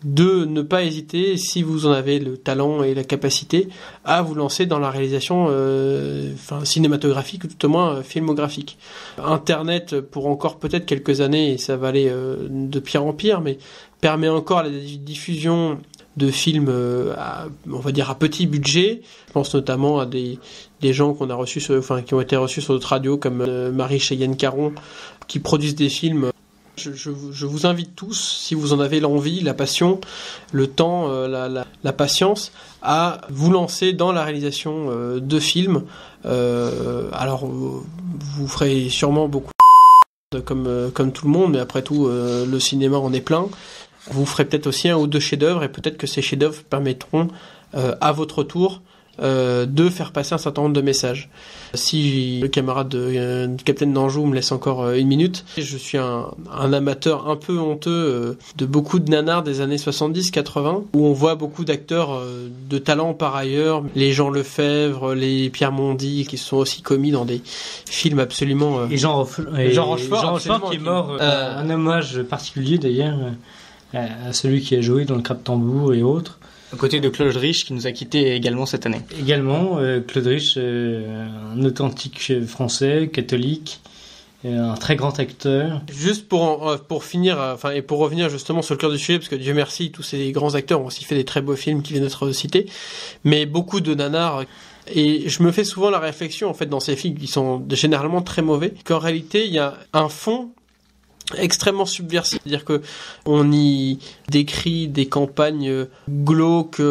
de ne pas hésiter, si vous en avez le talent et la capacité, à vous lancer dans la réalisation cinématographique ou tout au moins filmographique. Internet, pour encore peut-être quelques années, et ça va aller de pire en pire, mais permet encore la diffusion de films on va dire à petit budget. Je pense notamment à des gens qu'on a reçus qui ont été reçus sur d'autres radios comme Marie Cheyenne Caron, qui produisent des films. Je vous invite tous, si vous en avez l'envie, la passion, le temps, la patience, à vous lancer dans la réalisation de films. Alors, vous ferez sûrement beaucoup comme tout le monde, mais après tout, le cinéma en est plein. Vous ferez peut-être aussi 1 ou 2 chefs-d'œuvre, et peut-être que ces chefs-d'œuvre permettront, à votre tour, de faire passer un certain nombre de messages. Si le camarade du Capitaine d'Anjou me laisse encore 1 minute, je suis un amateur un peu honteux de beaucoup de nanars des années 70-80, où on voit beaucoup d'acteurs de talent par ailleurs, les Jean Lefebvre, les Pierre Mondy, qui sont aussi commis dans des films absolument... Et Jean Rochefort qui est mort, un hommage particulier d'ailleurs à celui qui a joué dans le Crabe Tambour et autres. À côté de Claude Rich qui nous a quittés également cette année. Également, Claude Rich, un authentique français, catholique, un très grand acteur. Juste pour finir, et pour revenir justement sur le cœur du sujet, parce que Dieu merci, tous ces grands acteurs ont aussi fait des très beaux films qui viennent d'être cités, mais beaucoup de nanars. Et je me fais souvent la réflexion, en fait, dans ces films qui sont généralement très mauvais, qu'en réalité, il y a un fond extrêmement subversif, c'est-à-dire que on y décrit des campagnes glauques,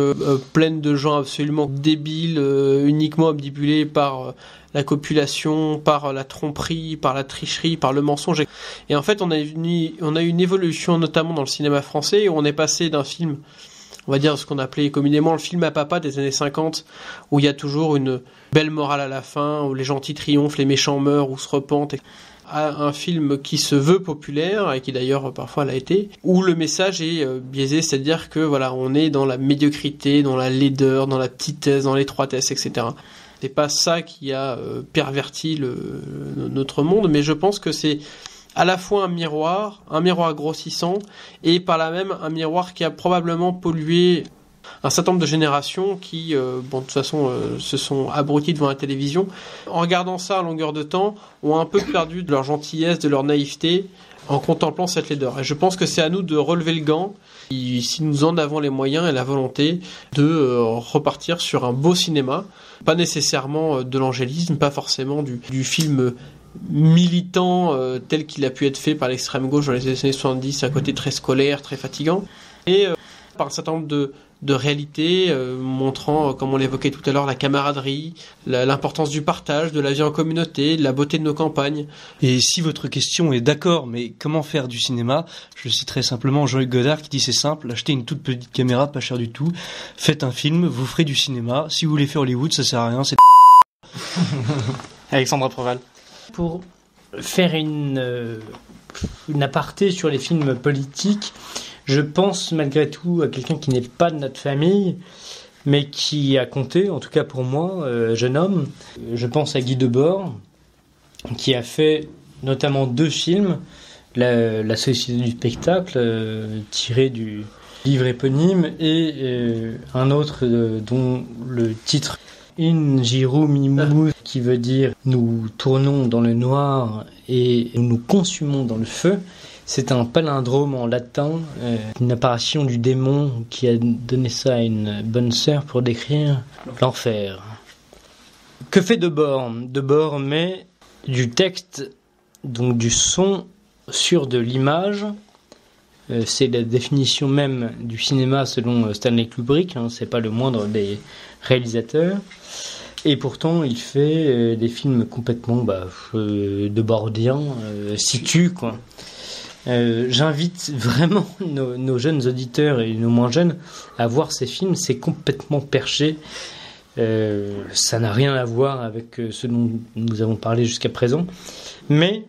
pleines de gens absolument débiles, uniquement obnubilés par la copulation, par la tromperie, par la tricherie, par le mensonge. Et en fait, on a eu une évolution, notamment dans le cinéma français, où on est passé d'un film, on va dire ce qu'on appelait communément le film à papa des années 50, où il y a toujours une belle morale à la fin, où les gentils triomphent, les méchants meurent ou se repentent, à un film qui se veut populaire, et qui d'ailleurs parfois l'a été, où le message est biaisé, c'est-à-dire que voilà, on est dans la médiocrité, dans la laideur, dans la petitesse, dans l'étroitesse, etc. C'est pas ça qui a perverti notre monde, mais je pense que c'est à la fois un miroir grossissant, et par là même un miroir qui a probablement pollué un certain nombre de générations qui, de toute façon, se sont abruties devant la télévision. En regardant ça à longueur de temps, ont un peu perdu de leur gentillesse, de leur naïveté, en contemplant cette laideur. Et je pense que c'est à nous de relever le gant, si nous en avons les moyens et la volonté, de repartir sur un beau cinéma. Pas nécessairement de l'angélisme, pas forcément du film militant tel qu'il a pu être fait par l'extrême gauche dans les années 70, un côté très scolaire, très fatigant, et par un certain nombre de réalités montrant, comme on l'évoquait tout à l'heure, la camaraderie, l'importance du partage, de la vie en communauté, de la beauté de nos campagnes. Et si votre question est d'accord, mais comment faire du cinéma, je citerai simplement Jean-Luc Godard qui dit c'est simple, achetez une toute petite caméra, pas cher du tout, faites un film, vous ferez du cinéma. Si vous voulez faire Hollywood, ça sert à rien, c'est Alexandra Proval. Pour faire une aparté sur les films politiques, je pense malgré tout à quelqu'un qui n'est pas de notre famille, mais qui a compté, en tout cas pour moi, jeune homme. Je pense à Guy Debord, qui a fait notamment 2 films, La Société du spectacle, tiré du livre éponyme, et un autre dont le titre Injiru Mimou, qui veut dire nous tournons dans le noir et nous consumons dans le feu. C'est un palindrome en latin, une apparition du démon qui a donné ça à une bonne sœur pour décrire l'enfer. Que fait Debord ? Debord met du texte, donc du son, sur de l'image. C'est la définition même du cinéma selon Stanley Kubrick, c'est pas le moindre des réalisateurs. Et pourtant, il fait des films complètement débordants, situ, quoi. J'invite vraiment nos jeunes auditeurs et nos moins jeunes à voir ces films. C'est complètement perché. Ça n'a rien à voir avec ce dont nous avons parlé jusqu'à présent. Mais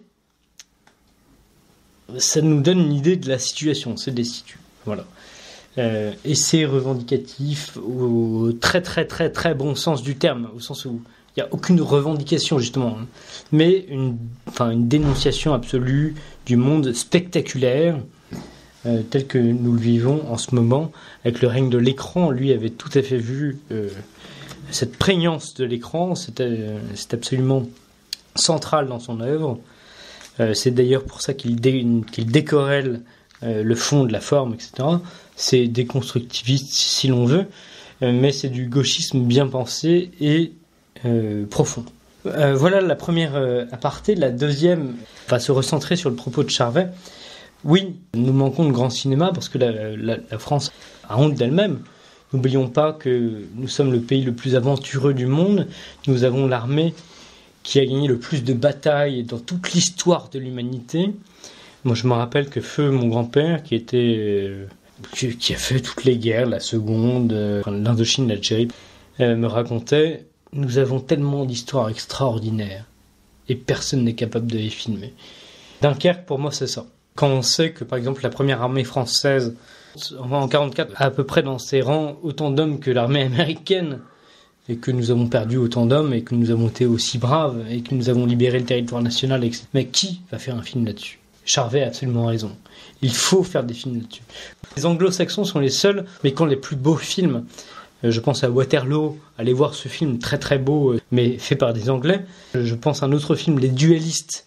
ça nous donne une idée de la situation. C'est des situs. Voilà. Et c'est revendicatif au très très très très bon sens du terme, au sens où il n'y a aucune revendication justement, hein, mais une dénonciation absolue du monde spectaculaire tel que nous le vivons en ce moment avec le règne de l'écran. Lui avait tout à fait vu cette prégnance de l'écran, c'est absolument central dans son œuvre. C'est d'ailleurs pour ça qu'il décorrèle le fond de la forme, etc. C'est déconstructiviste si l'on veut, mais c'est du gauchisme bien pensé et profond. Voilà la première aparté. La deuxième va se recentrer sur le propos de Charvet. Oui, nous manquons de grand cinéma parce que la France a honte d'elle-même. N'oublions pas que nous sommes le pays le plus aventureux du monde. Nous avons l'armée qui a gagné le plus de batailles dans toute l'histoire de l'humanité. Moi, je me rappelle que feu mon grand-père, qui a fait toutes les guerres, la seconde, l'Indochine, l'Algérie, me racontait: nous avons tellement d'histoires extraordinaires et personne n'est capable de les filmer. Dunkerque, pour moi, c'est ça. Quand on sait que, par exemple, la première armée française, en 1944, a à peu près dans ses rangs autant d'hommes que l'armée américaine, et que nous avons perdu autant d'hommes, et que nous avons été aussi braves, et que nous avons libéré le territoire national, etc. Mais qui va faire un film là-dessus ? Charvet a absolument raison. Il faut faire des films là-dessus. Les anglo-saxons sont les seuls, mais quand les plus beaux films, je pense à Waterloo, allez voir ce film très très beau, mais fait par des Anglais. Je pense à un autre film, Les Duellistes,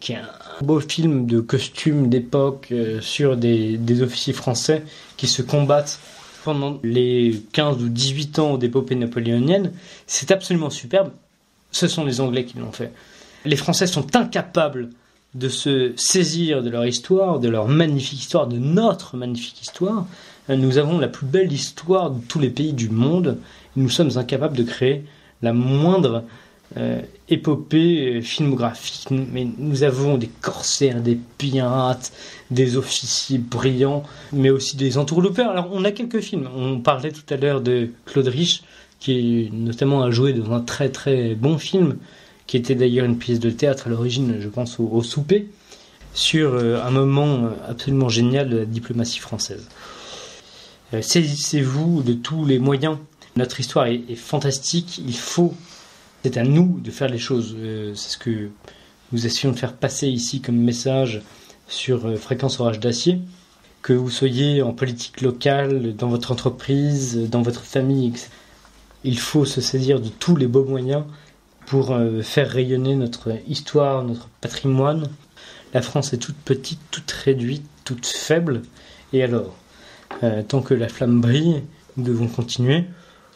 qui est un beau film de costumes d'époque sur des officiers français qui se combattent pendant les 15 ou 18 ans d'épopée napoléonienne. C'est absolument superbe. Ce sont les Anglais qui l'ont fait. Les Français sont incapables de se saisir de leur histoire, de leur magnifique histoire, de notre magnifique histoire. Nous avons la plus belle histoire de tous les pays du monde. Nous sommes incapables de créer la moindre épopée filmographique. Mais nous avons des corsaires, des pirates, des officiers brillants, mais aussi des entourloupeurs. Alors, on a quelques films. On parlait tout à l'heure de Claude Rich, qui notamment a joué dans un très très bon film, qui était d'ailleurs une pièce de théâtre à l'origine, je pense, au souper, sur un moment absolument génial de la diplomatie française. Saisissez-vous de tous les moyens. Notre histoire est fantastique. C'est à nous de faire les choses. C'est ce que nous essayons de faire passer ici comme message sur Fréquence Orage d'Acier. Que vous soyez en politique locale, dans votre entreprise, dans votre famille, etc. Il faut se saisir de tous les beaux moyens pour faire rayonner notre histoire, notre patrimoine. La France est toute petite, toute réduite, toute faible. Et alors, tant que la flamme brille, nous devons continuer.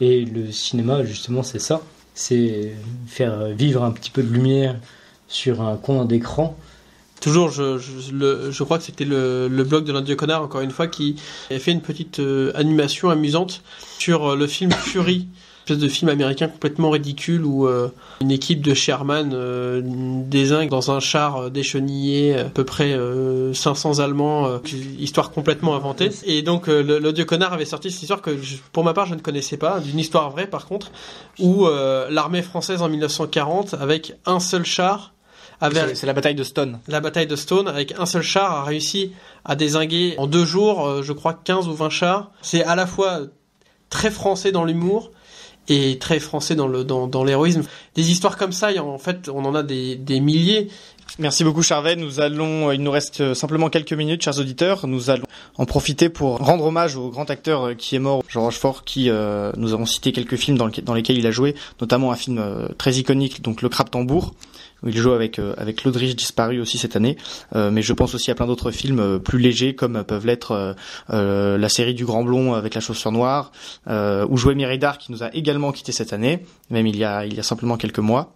Et le cinéma, justement, c'est ça. C'est faire vivre un petit peu de lumière sur un coin d'écran. Toujours, je crois que c'était le blog de l'Un Dieu Connard, encore une fois, qui a fait une petite animation amusante sur le film Fury, une espèce de film américain complètement ridicule où une équipe de Sherman dézingue dans un char déchenillé à peu près 500 Allemands, histoire complètement inventée. Et donc le Dieu Connard avait sorti cette histoire que pour ma part je ne connaissais pas, d'une histoire vraie par contre, où l'armée française en 1940 avec un seul char c'est la bataille de Stone. La bataille de Stone, avec un seul char, a réussi à dézinguer en 2 jours, je crois 15 ou 20 chars. C'est à la fois très français dans l'humour et très français dans l'héroïsme. Des histoires comme ça, en fait, on en a des milliers. Merci beaucoup Charvet. Il nous reste simplement quelques minutes, chers auditeurs. Nous allons en profiter pour rendre hommage au grand acteur qui est mort, Jean Rochefort, qui nous avons cité quelques films dans lesquels il a joué, notamment un film très iconique, donc Le Crabe Tambour, où il joue avec Claude Rich, disparu aussi cette année. Mais je pense aussi à plein d'autres films plus légers, comme peuvent l'être la série du Grand Blond avec La Chaussure Noire, ou jouait Méridar, qui nous a également quitté cette année, même il y a simplement quelques mois.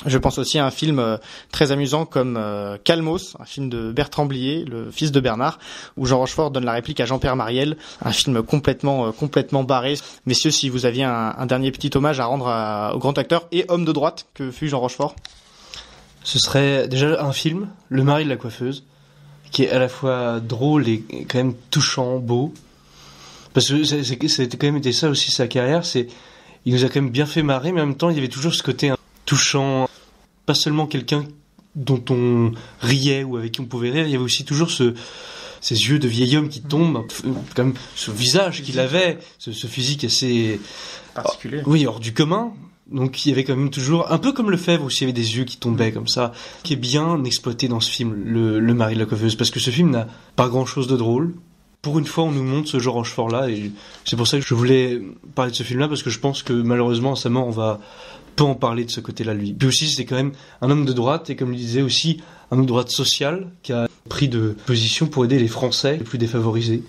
Je pense aussi à un film très amusant comme Calmos, un film de Bertrand Blier, le fils de Bernard, où Jean Rochefort donne la réplique à Jean-Pierre Mariel, un film complètement barré. Messieurs, si vous aviez un dernier petit hommage à rendre au grand acteur et homme de droite que fut Jean Rochefort. Ce serait déjà un film, Le mari de la coiffeuse, qui est à la fois drôle et quand même touchant, beau. Parce que c'était quand même été ça aussi sa carrière, il nous a quand même bien fait marrer, mais en même temps il y avait toujours ce côté touchant, pas seulement quelqu'un dont on riait ou avec qui on pouvait rire, il y avait aussi toujours ces yeux de vieil homme qui tombent, comme ce visage qu'il avait, ce physique assez particulier. Oui, hors du commun. Donc il y avait quand même toujours, un peu comme Lefebvre aussi, il y avait des yeux qui tombaient comme ça, qui est bien exploité dans ce film, le mari de la coiffeuse, parce que ce film n'a pas grand chose de drôle. Pour une fois, on nous montre ce Jean Rochefort-là, et c'est pour ça que je voulais parler de ce film-là, parce que je pense que malheureusement, à sa mort, on va peu en parler de ce côté-là, lui. Puis aussi, c'est quand même un homme de droite, et comme il disait aussi, un homme de droite sociale, qui a pris de position pour aider les Français les plus défavorisés.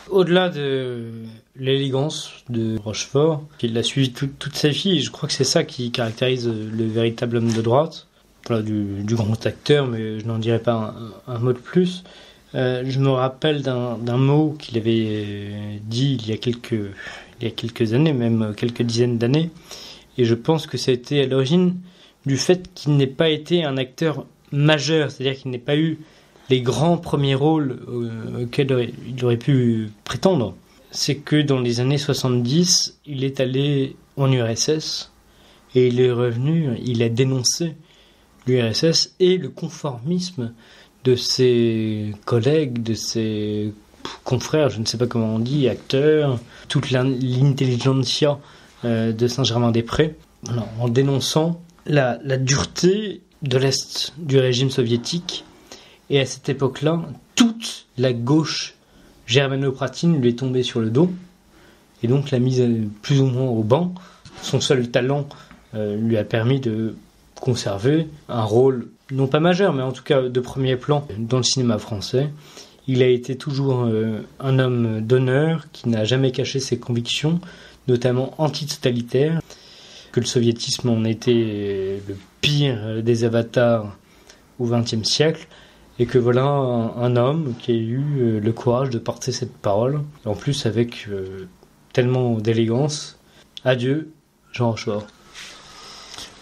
Au-delà de l'élégance de Rochefort, qu'il l'a suivi toute sa vie, et je crois que c'est ça qui caractérise le véritable homme de droite, voilà, du grand acteur, mais je n'en dirai pas un mot de plus. Je me rappelle d'un mot qu'il avait dit il y a quelques années, même quelques dizaines d'années, et je pense que ça a été à l'origine du fait qu'il n'ait pas été un acteur majeur, c'est-à-dire qu'il n'ait pas eu les grands premiers rôles auxquels il aurait pu prétendre. C'est que dans les années 70, il est allé en URSS et il est revenu, il a dénoncé l'URSS et le conformisme de ses collègues, de ses confrères, je ne sais pas comment on dit, acteurs, toute l'intelligentsia de Saint-Germain-des-Prés, voilà, en dénonçant la dureté de l'Est du régime soviétique. Et à cette époque-là, toute la gauche germanopratine lui est tombée sur le dos, et donc l'a mise plus ou moins au banc. Son seul talent lui a permis de conserver un rôle, non pas majeur, mais en tout cas de premier plan dans le cinéma français. Il a été toujours un homme d'honneur qui n'a jamais caché ses convictions, notamment antitotalitaires, que le soviétisme en était le pire des avatars au XXe siècle, et que voilà un homme qui a eu le courage de porter cette parole, en plus avec tellement d'élégance. Adieu, Jean Rochefort.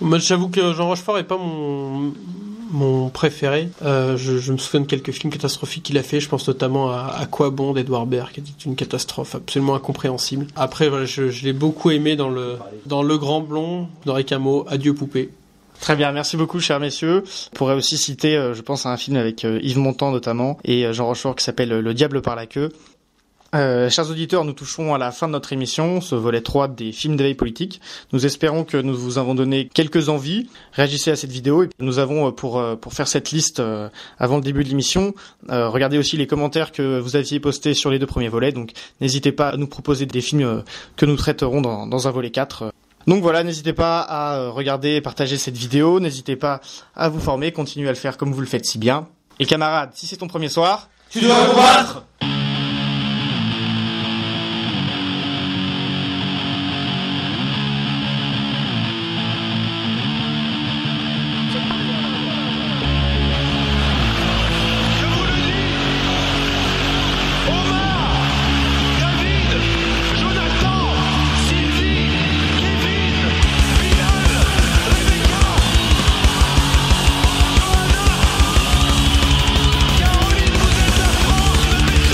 Moi, j'avoue que Jean Rochefort est pas mon préféré. Je me souviens de quelques films catastrophiques qu'il a fait. Je pense notamment à Quoi bon d'Edouard Baird, qui était une catastrophe absolument incompréhensible. Après, voilà, je l'ai beaucoup aimé dans Le Grand Blond d'Henri Cameau. Adieu poupée. Très bien, merci beaucoup, chers messieurs. On pourrait aussi citer, je pense à un film avec Yves Montand notamment, et Jean Rochefort qui s'appelle Le diable par la queue. Chers auditeurs, nous touchons à la fin de notre émission, ce volet 3 des films d'éveil politique. Nous espérons que nous vous avons donné quelques envies. Réagissez à cette vidéo. Et nous avons, pour faire cette liste avant le début de l'émission, regardez aussi les commentaires que vous aviez postés sur les 2 premiers volets. Donc n'hésitez pas à nous proposer des films que nous traiterons dans un volet 4. Donc voilà, n'hésitez pas à regarder et partager cette vidéo. N'hésitez pas à vous former. Continuez à le faire comme vous le faites si bien. Et camarades, si c'est ton premier soir, tu dois combattre! Caroline, vous êtes la France, le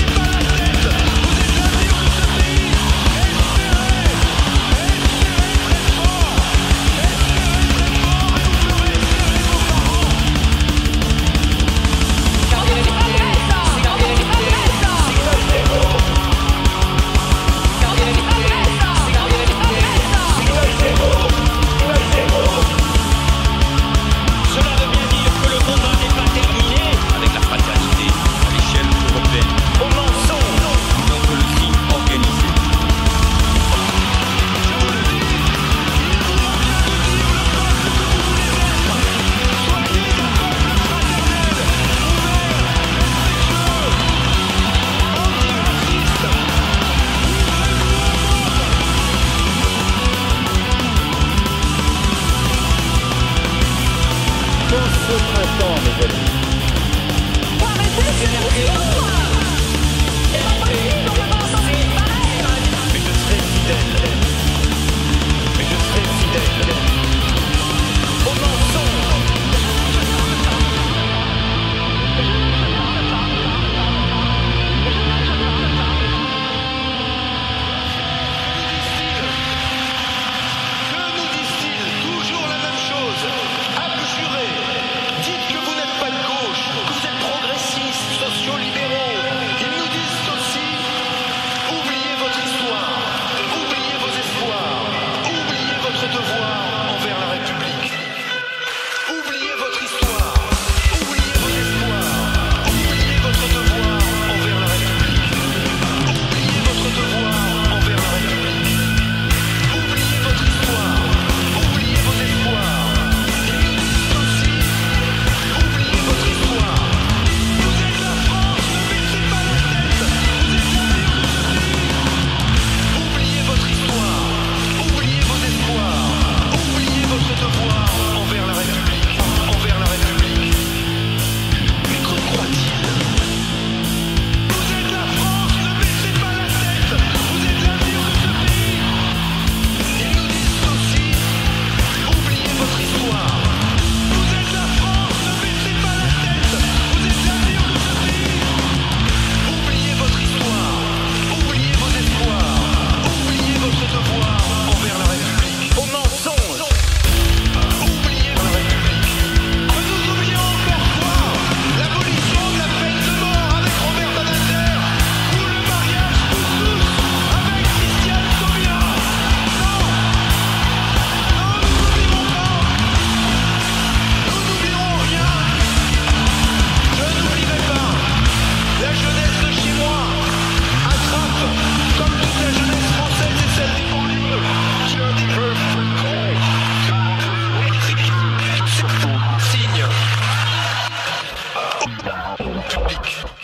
Technique.